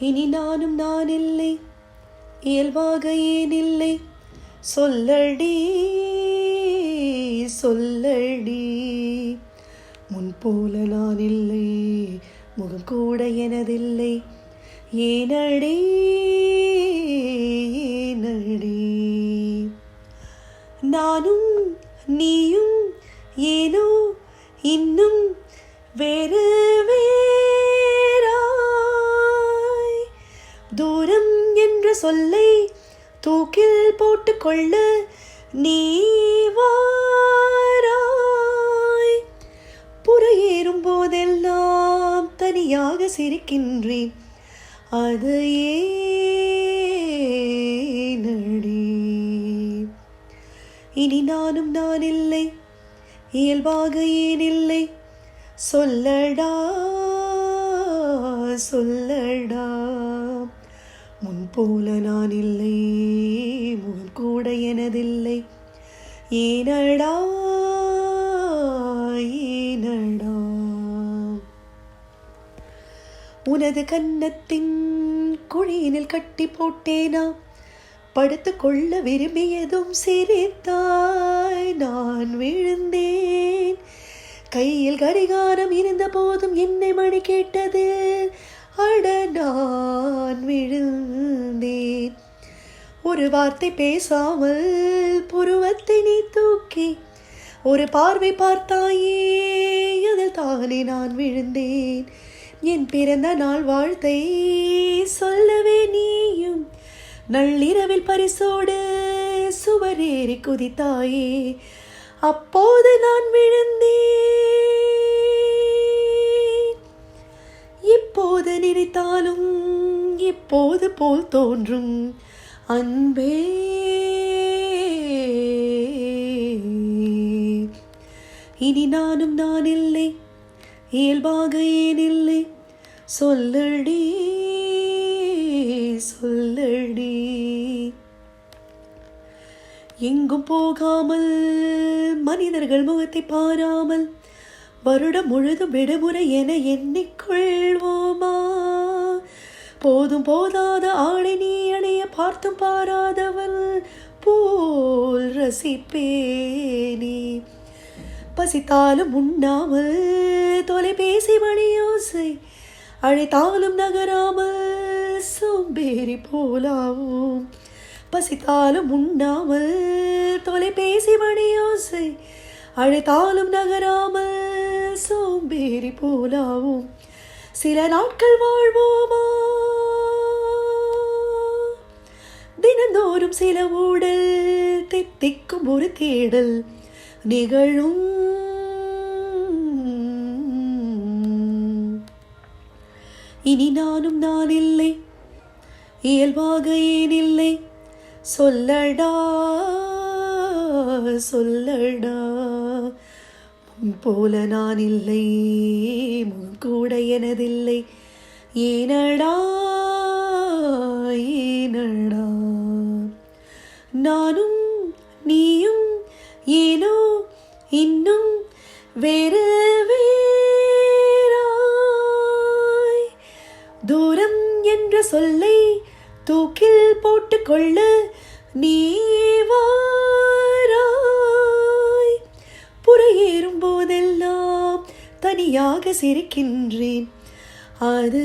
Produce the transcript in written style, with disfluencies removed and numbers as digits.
இனி நானும் நான் இல்லை, இயல்பாக ஏன் இல்லை, சொல்லடி சொல்லடி. முன்போல நான் இல்லை, முகம் கூட எனதில்லை, ஏனடி ஏனடி. நானும் நீயும் ஏனோ இன்னும் வேறு வேறாய். தூரம் என்ற சொல்லை தூக்கில் போட்டுக்கொள்ள நீ வாராய். புறையேறும் போதெல்லாம் தனியாக சிரிக்கின்றேன், அது ஏனடி. இனி நானும் நான் இல்லை, இயல்பாக ஏன் இல்லை, சொல்லடா சொல்லடா. முன்போல நான் இல்லை, முகம் கூட எனதில்லை, ஏனடா ஏனடா. உனது கன்னத்தின் குழியினில் கட்டி போட்டேனா, படுத்து கொள்ள விரும்பியதும் சிரித்தாய். நான் விழுந்தேன், கையில் கடிகாரம் இருந்த போதும் என்னை மணி கேட்டது, அட நான் விழுந்தேன். ஒரு வார்த்தை பேசாமல் புருவத்தை நீ தூக்கி ஒரு பார்வை பார்த்தாயே, அதில் தானே நான் விழுந்தேன். என் பிறந்த நாள் வாழ்த்தை சொல்லவே நீயும் நள்ளிரவில் பரிசோடு சுவரேறி குதித்தாயே, அப்போது நான் விழுந்தேன். இப்போது நினைத்தாலும் இப்போது போல் தோன்றும் அன்பே. இனி நானும் நான் இல்லை, இயல்பாக ஏன் இல்லை, சொல்லடி சொல்லடி. எங்கும் போகாமல் மனிதர்கள் முகத்தை பாராமல் வருடம் முழுதும் விடுமுறை என எண்ணிக்கொள்வோமா? போதும் போதாத ஆடை நீ அணைய பார்த்தும் பாராதவன் போல் ரசிப்பேனே. பசித்தாலும் உண்ணாமல் தொலைபேசி மணியோசை அழைத்தாலும் நகராமல் சோம்பேறி போலாவும். பசித்தாலும் உண்ணாமல் தொலைபேசி மணியோசை அழைத்தாலும் நகராமல் சோம்பேறி போலாவும். சில நாட்கள் வாழ்வோமா, தினந்தோறும் சில ஊடல் தித்திக்கும் ஒரு தேடல் நிகழும். இனி நானும் நான் இல்லை, இயல்பாக ஏன் இல்லை, சொல்லடா சொல்லடா. போல நான் இல்லை, முன் கூட எனதில்லை, ஏனடா ஏனடா. நானும் நீயும் ஏனோ இன்னும் வேறு வேறாய். தூரம் என்ற சொல்லை தூக்கில் போட்டுக்கொள்ள நீ வாராய். புறையேறும் போதெல்லாம் தனியாக சிரிக்கின்றேன், அது